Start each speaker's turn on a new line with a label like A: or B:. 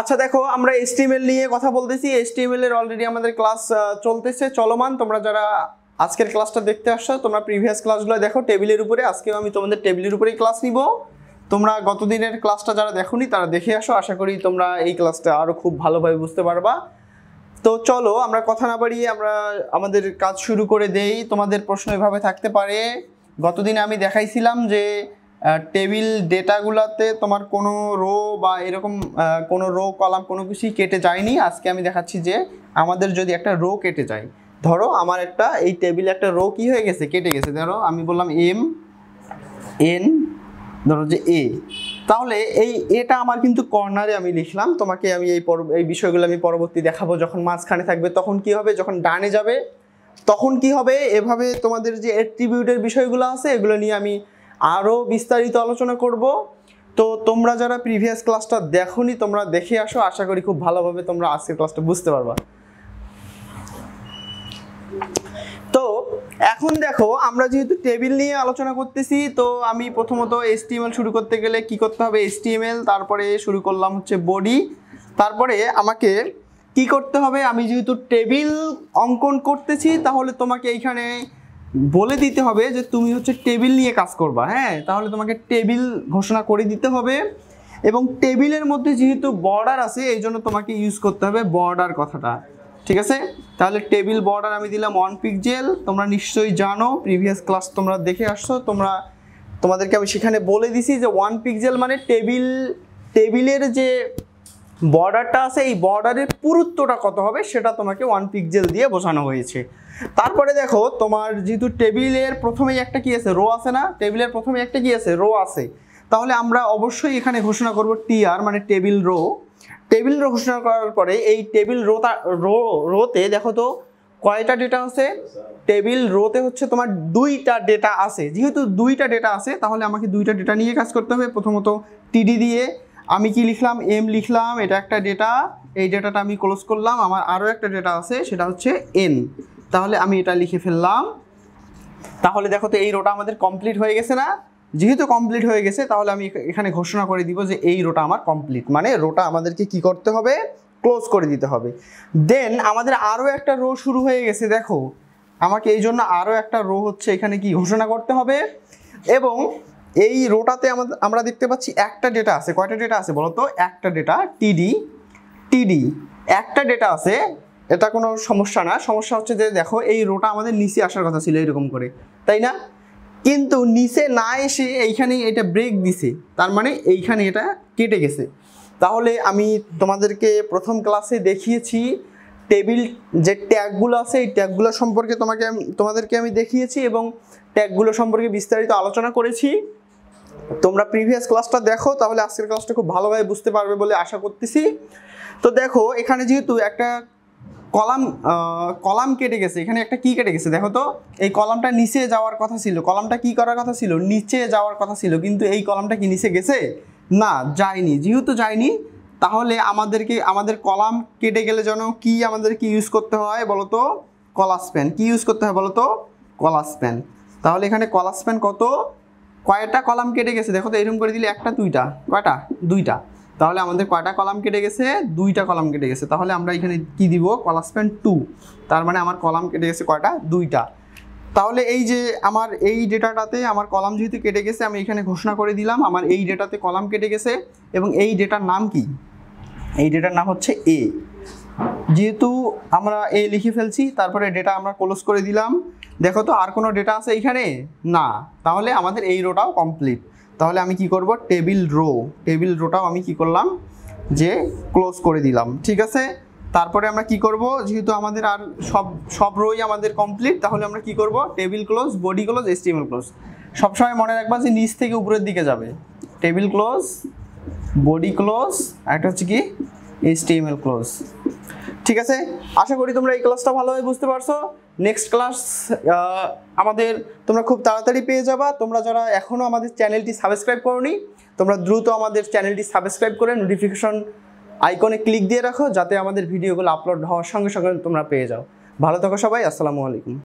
A: আচ্ছা দেখো, আমরা HTML নিয়ে কথা বলতেছি। HTML এর অলরেডি আমাদের ক্লাস চলতেছে, চলমান। তোমরা যারা আজকের ক্লাসটা দেখতে আসছো, তোমরা প্রিভিয়াস ক্লাসগুলো দেখো টেবিলের উপরে। আজকেও আমি তোমাদের টেবিলের উপরেই ক্লাস নিব। তোমরা গত দিনের ক্লাসটা যারা দেখোনি তারা দেখে আসো, আশা করি তোমরা এই ক্লাসটা আরও খুব ভালোভাবে বুঝতে পারবা। তো চলো আমরা কথা না বাড়িয়ে আমরা আমাদের কাজ শুরু করে দেই। তোমাদের প্রশ্ন এভাবে থাকতে পারে, গতদিন আমি দেখাইছিলাম যে টেবিল ডেটাগুলোতে তোমার কোনো রো বা এরকম কোনো রো কলাম কোনো কিছুই কেটে যায়নি। আজকে আমি দেখাচ্ছি যে আমাদের যদি একটা রো কেটে যায়, ধরো আমার একটা এই টেবিলে একটা রো কি হয়ে গেছে, কেটে গেছে। ধরো আমি বললাম MN, ধরো যে A, তাহলে এটা আমার কিন্তু কর্নারে আমি লিখলাম। তোমাকে আমি এই বিষয়গুলো আমি পরবর্তী দেখাবো। যখন মাঝখানে থাকবে তখন কি হবে, যখন ডানে যাবে তখন কি হবে। এভাবে তোমাদের যে অ্যাট্রিবিউটের বিষয়গুলো আছে এগুলো নিয়ে আমি আরও বিস্তারিত আলোচনা করব। তো তোমরা যারা প্রিভিয়াস ক্লাসটা দেখোনি তোমরা দেখে আসো, আশা করি খুব ভালোভাবে তোমরা আজকের ক্লাসটা বুঝতে পারবা। তো এখন দেখো, আমরা যেহেতু টেবিল নিয়ে আলোচনা করতেছি, তো আমি প্রথমত HTML শুরু করতে গেলে কি করতে হবে, HTML, তারপরে শুরু করলাম হচ্ছে বডি। তারপরে আমাকে কি করতে হবে, আমি যেহেতু টেবিল অঙ্কন করতেছি তাহলে তোমাকে এইখানে বলে দিতে হবে যে তুমি হচ্ছে টেবিল নিয়ে কাজ করবা। হ্যাঁ, তাহলে তোমাকে টেবিল ঘোষণা করে দিতে হবে। এবং টেবিলের মধ্যে যেহেতু বর্ডার আছে এই জন্য তোমাকে ইউজ করতে হবে বর্ডার কথাটা, ঠিক আছে। তাহলে টেবিল বর্ডার আমি দিলাম 1 পিক্সেল। তোমরা নিশ্চয়ই জানো, প্রিভিয়াস ক্লাস তোমরা দেখে আসছো, তোমাদেরকে আমি সেখানে বলে দিছি যে 1 পিক্সেল মানে টেবিলের যে বর্ডারটা আছে এই বর্ডারের পুরুত্বটা কত হবে সেটা তোমাকে 1 পিক্সেল দিয়ে বোঝানো হয়েছে। তারপরে দেখো, তোমার যেহেতু টেবিলের প্রথমেই একটা কি আছে, রো আছে না, টেবিলের প্রথমে একটা কি আছে, রো আছে। তাহলে আমরা অবশ্যই এখানে ঘোষণা করব TR মানে টেবিল রো। টেবিল রো ঘোষণা করার পরে এই টেবিল রোতে দেখো তো কয়টা ডেটা আছে। টেবিল রোতে হচ্ছে তোমার 2টা ডেটা আছে। যেহেতু 2টা ডেটা আছে তাহলে আমাকে 2টা ডেটা নিয়ে কাজ করতে হবে। প্রথমত TD দিয়ে আমি কি লিখলাম, M লিখলাম, এটা একটা ডেটা, এই ডেটাটা আমি ক্লোজ করলাম। আমার আরও একটা ডেটা আছে সেটা হচ্ছে N, তাহলে আমি এটা লিখে ফেললাম। তাহলে দেখো তো এই রোটা আমাদের কমপ্লিট হয়ে গেছে না। যেহেতু কমপ্লিট হয়ে গেছে তাহলে আমি এখানে ঘোষণা করে দিব যে এই রোটা আমার কমপ্লিট, মানে রোটা আমাদেরকে কি করতে হবে, ক্লোজ করে দিতে হবে। দেন আমাদের আরও একটা রো শুরু হয়ে গেছে। দেখো আমাকে এই জন্য আরও একটা রো হচ্ছে এখানে কি ঘোষণা করতে হবে। এবং এই রোটাতে আমরা দেখতে পাচ্ছি একটা ডেটা আছে। কয়টা ডেটা আছে বলো তো, একটা ডেটা TD একটা ডেটা আছে। এটা কোনো সমস্যা না, সমস্যা হচ্ছে যে দেখো এই রোটা আমাদের নিচে আসার কথা ছিল এরকম করে, তাই না, কিন্তু নিচে না এসে এইখানে এটা ব্রেক দিছে, তার মানে এইখানে এটা কেটে গেছে। তাহলে আমি তোমাদেরকে প্রথম ক্লাসে দেখিয়েছি টেবিল যে ট্যাগগুলো আছে এই ট্যাগগুলো সম্পর্কে তোমাদেরকে আমি দেখিয়েছি এবং ট্যাগগুলো সম্পর্কে বিস্তারিত আলোচনা করেছি। তোমরা প্রিভিয়াস ক্লাসটা দেখো, তাহলে আজকের ক্লাসটা খুব ভালোভাবে বুঝতে পারবে বলে আশা করতেছি। তো দেখো এখানে যেহেতু একটা কলাম কেটে গেছে, এখানে একটা কি কেটে গেছে, দেখো তো এই কলামটা নিচে যাওয়ার কথা ছিল, কলামটা কি করার কথা ছিল, নিচে যাওয়ার কথা ছিল, কিন্তু এই কলামটা কি নিচে গেছে না, যায়নি। যেহেতু যায়নি তাহলে আমাদের কলাম কেটে গেলে যেন কি আমাদেরকে ইউজ করতে হয় বলো তো, কলাস প্যান। কি ইউজ করতে হয় বলো তো, কলাস প্যান। তাহলে এখানে কলাস প্যান কয়টা কলাম কেটে গেছে, দেখো তো এরকম করে দিলে একটা দুইটা, কয়টা, দুইটা। তাহলে আমাদের কয়টা কলাম কেটে গেছে, 2টা কলাম কেটে গেছে। তাহলে আমরা এখানে কি দিব, কলাস প্যান 2, তার মানে আমার কলাম কেটে গেছে কয়টা, 2টা। তাহলে এই যে আমার এই ডেটাটাতে আমার কলাম যেহেতু কেটে গেছে আমি এখানে ঘোষণা করে দিলাম আমার এই ডেটাতে কলাম কেটে গেছে। এবং এই ডেটার নাম কি, এই ডেটার নাম হচ্ছে A। যেহেতু আমরা A লিখে ফেলছি তারপরে ডেটা আমরা ক্লোজ করে দিলাম। দেখো তো আর কোনো ডেটা আছে এইখানে না, তাহলে আমাদের এই রোটাও কমপ্লিট। তাহলে আমি কি করব, টেবিল রোটাও আমি কি করলাম যে ক্লোজ করে দিলাম, ঠিক আছে। তারপরে আমরা কি করব, যেহেতু আমাদের আর সব রোই আমাদের কমপ্লিট, তাহলে আমরা কি করব, table close, body close, HTML close. সবসময় মনে রাখবা যে নিচ থেকে উপরের দিকে যাবে, টেবিল ক্লোজ, বডি ক্লোজ, আর একটা হচ্ছে কি HTML ক্লোজ, ঠিক আছে। আশা করি তোমরা এই ক্লাসটা ভালোভাবে বুঝতে পারছো। নেক্সট ক্লাস তোমরা খুব তাড়াতাড়ি পেয়ে যাবা। তোমরা যারা এখনও আমাদের চ্যানেলটি সাবস্ক্রাইব করোনি তোমরা দ্রুত আমাদের চ্যানেলটি সাবস্ক্রাইব করে নোটিফিকেশন আইকনে ক্লিক দিয়ে রাখো, যাতে আমাদের ভিডিওগুলো আপলোড হওয়ার সঙ্গে সঙ্গে তোমরা পেয়ে যাও। ভালো থাকো সবাই, আসসালামু আলাইকুম।